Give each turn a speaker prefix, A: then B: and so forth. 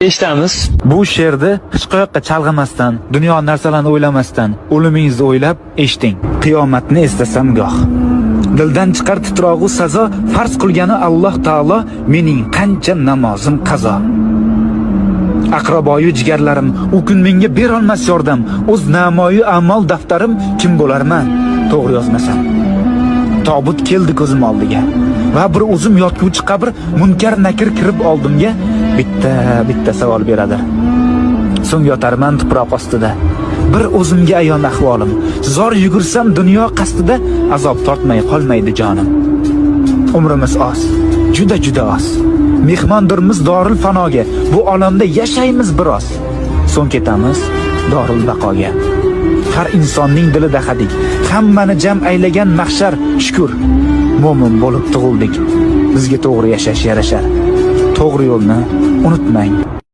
A: Eshitamiz.
B: Bu she'rni hech qayoqqa chalg'imasdan, dunyo narsalarni o'ylamasdan, o'limingizni o'ylab eshiting. Qiyomatni eslasam goh. Dildan chiqar titrog'u sazo, farz qilgani Alloh taolo, mening qancha namozim qazo. Aqraboyu jigarlarim, u kun menga berolmas yordam, o'z namoyi amal daftarim kim bo'larman, to'g'ri yozmasam. Tobut keldi ko'zim oldiga va bir o'zim yotguvchi qabr, munkar nakir kirib oldimga bitta savol beradi. So'ng yotarman tuproq ostida. Bir o'zimga ayon ahvolim. Zor yugursam dunyo qasdida, azob tortmay qolmaydi jonim. Umrimiz oz, juda oz. Mehmondirmiz dorul fanoga. Bu olamda yashaymiz biroz. So'ng ketamiz dorul baqoga. Har insonning dilida hadik, hammani jam aylagan mahshar. Shukr, mo'min bo'lib tug'ildik. Bizga to'g'ri yashash yarashar. To'g'ri yo'lni unutmang.